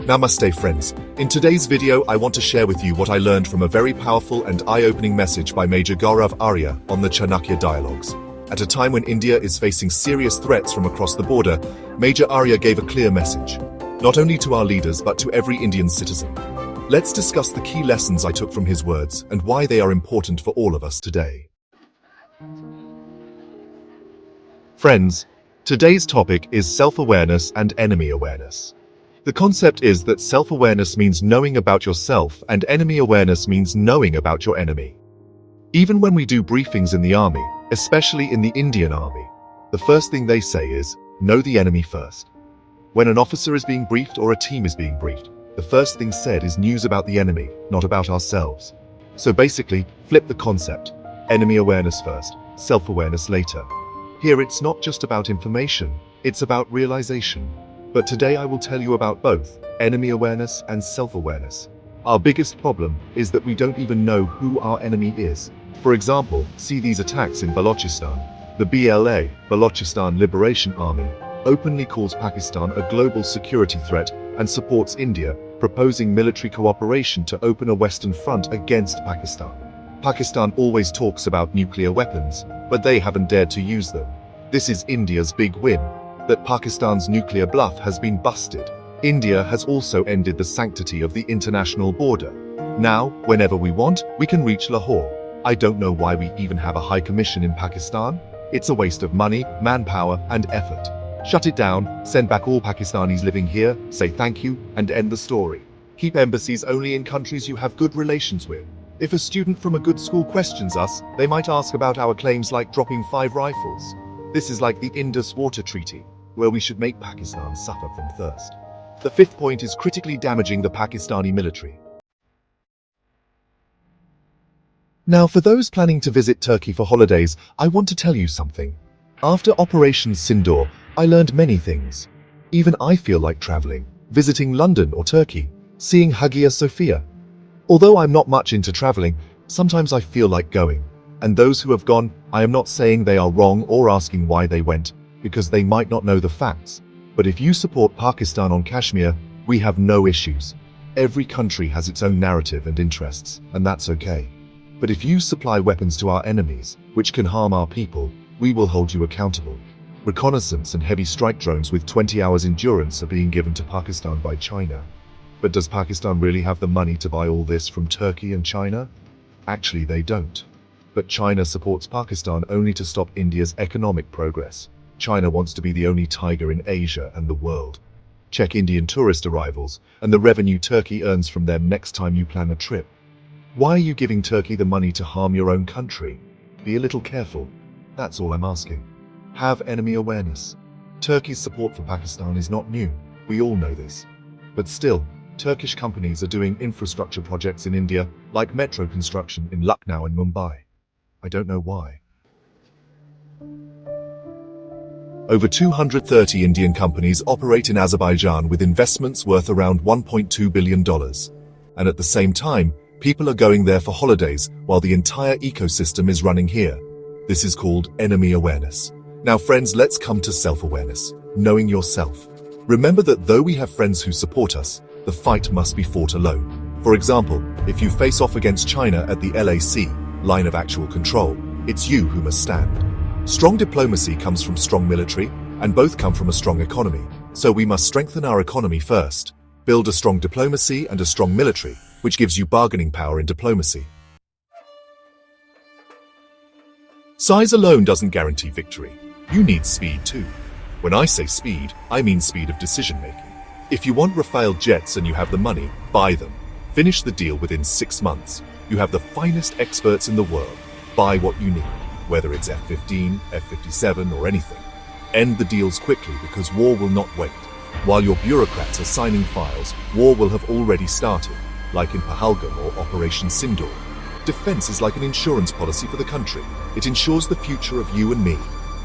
Namaste friends. In today's video, I want to share with you what I learned from a very powerful and eye-opening message by Major Gaurav Arya on the Chanakya Dialogues. At a time when India is facing serious threats from across the border, Major Arya gave a clear message, not only to our leaders but to every Indian citizen. Let's discuss the key lessons I took from his words and why they are important for all of us today. Friends, today's topic is self-awareness and enemy awareness. The concept is that self-awareness means knowing about yourself and enemy awareness means knowing about your enemy. Even when we do briefings in the army, especially in the Indian army, the first thing they say is, know the enemy first. When an officer is being briefed or a team is being briefed, the first thing said is news about the enemy, not about ourselves. So basically, flip the concept. Enemy awareness first, self-awareness later. Here it's not just about information, it's about realization. But today I will tell you about both, enemy awareness and self-awareness. Our biggest problem is that we don't even know who our enemy is. For example, see these attacks in Balochistan. The BLA, Balochistan Liberation Army, openly calls Pakistan a global security threat and supports India, proposing military cooperation to open a Western front against Pakistan. Pakistan always talks about nuclear weapons, but they haven't dared to use them. This is India's big win, that Pakistan's nuclear bluff has been busted. India has also ended the sanctity of the international border. Now, whenever we want, we can reach Lahore. I don't know why we even have a high commission in Pakistan. It's a waste of money, manpower, and effort. Shut it down, send back all Pakistanis living here, say thank you, and end the story. Keep embassies only in countries you have good relations with. If a student from a good school questions us, they might ask about our claims like dropping 5 rifles. This is like the Indus Water Treaty, where we should make Pakistan suffer from thirst. The fifth point is critically damaging the Pakistani military. Now, for those planning to visit Turkey for holidays, I want to tell you something. After Operation Sindoor, I learned many things. Even I feel like traveling, visiting London or Turkey, seeing Hagia Sophia. Although I'm not much into traveling, sometimes I feel like going. And those who have gone, I am not saying they are wrong or asking why they went, because they might not know the facts. But if you support Pakistan on Kashmir, we have no issues. Every country has its own narrative and interests, and that's okay. But if you supply weapons to our enemies, which can harm our people, we will hold you accountable. Reconnaissance and heavy strike drones with 20 hours endurance are being given to Pakistan by China. But does Pakistan really have the money to buy all this from Turkey and China? Actually, they don't. But China supports Pakistan only to stop India's economic progress. China wants to be the only tiger in Asia and the world. Check Indian tourist arrivals and the revenue Turkey earns from them next time you plan a trip. Why are you giving Turkey the money to harm your own country? Be a little careful. That's all I'm asking. Have enemy awareness. Turkey's support for Pakistan is not new. We all know this. But still, Turkish companies are doing infrastructure projects in India, like metro construction in Lucknow and Mumbai. I don't know why. Over 230 Indian companies operate in Azerbaijan with investments worth around $1.2 billion. And at the same time, people are going there for holidays while the entire ecosystem is running here. This is called enemy awareness. Now friends, let's come to self-awareness, knowing yourself. Remember that though we have friends who support us, the fight must be fought alone. For example, if you face off against China at the LAC, line of actual control, it's you who must stand. Strong diplomacy comes from strong military, and both come from a strong economy. So we must strengthen our economy first, build a strong diplomacy and a strong military, which gives you bargaining power in diplomacy. Size alone doesn't guarantee victory. You need speed too. When I say speed, I mean speed of decision-making. If you want Rafale jets and you have the money, buy them. Finish the deal within 6 months. You have the finest experts in the world. Buy what you need, whether it's F-15, F-57 or anything. End the deals quickly because war will not wait. While your bureaucrats are signing files, war will have already started, like in Pahalgam or Operation Sindoor. Defense is like an insurance policy for the country. It ensures the future of you and me.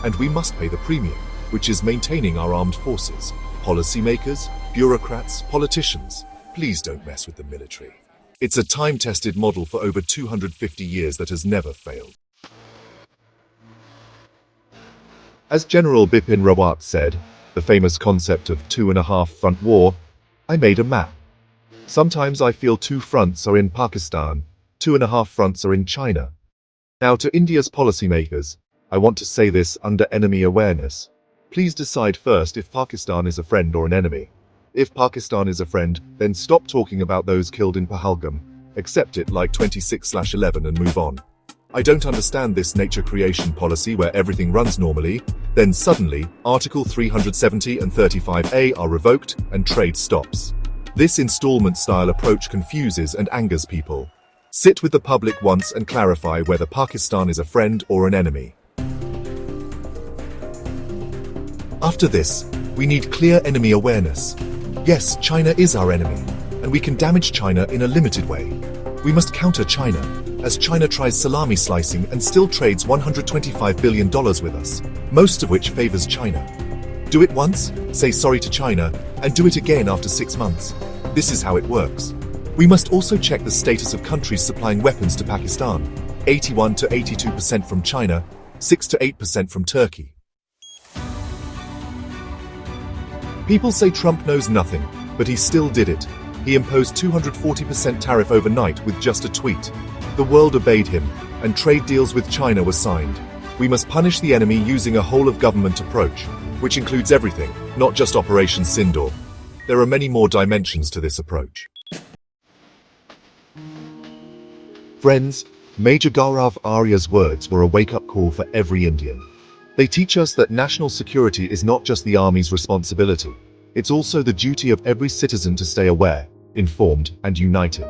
And we must pay the premium, which is maintaining our armed forces. Policymakers, bureaucrats, politicians, please don't mess with the military. It's a time-tested model for over 250 years that has never failed. As General Bipin Rawat said, the famous concept of 2.5 front war, I made a map. Sometimes I feel 2 fronts are in Pakistan, 2.5 fronts are in China. Now to India's policymakers, I want to say this under enemy awareness. Please decide first if Pakistan is a friend or an enemy. If Pakistan is a friend, then stop talking about those killed in Pahalgam, accept it like 26/11 and move on. I don't understand this nature creation policy where everything runs normally, then suddenly, Article 370 and 35A are revoked and trade stops. This installment-style approach confuses and angers people. Sit with the public once and clarify whether Pakistan is a friend or an enemy. After this, we need clear enemy awareness. Yes, China is our enemy, and we can damage China in a limited way. We must counter China, as China tries salami slicing and still trades $125 billion with us, most of which favors China. Do it once, say sorry to China, and do it again after 6 months. This is how it works. We must also check the status of countries supplying weapons to Pakistan. 81 to 82% from China, 6 to 8% from Turkey. People say Trump knows nothing, but he still did it. He imposed 240% tariff overnight with just a tweet. The world obeyed him, and trade deals with China were signed. We must punish the enemy using a whole-of-government approach, which includes everything, not just Operation Sindoor. There are many more dimensions to this approach. Friends, Major Gaurav Arya's words were a wake-up call for every Indian. They teach us that national security is not just the army's responsibility. It's also the duty of every citizen to stay aware, informed, and united.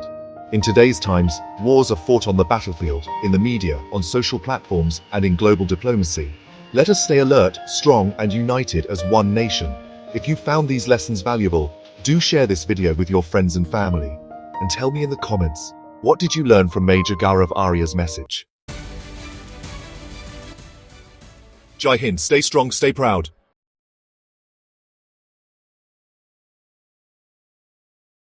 In today's times, wars are fought on the battlefield, in the media, on social platforms, and in global diplomacy. Let us stay alert, strong, and united as one nation. If you found these lessons valuable, do share this video with your friends and family. And tell me in the comments, what did you learn from Major Gaurav Arya's message? Jai Hind, stay strong, stay proud.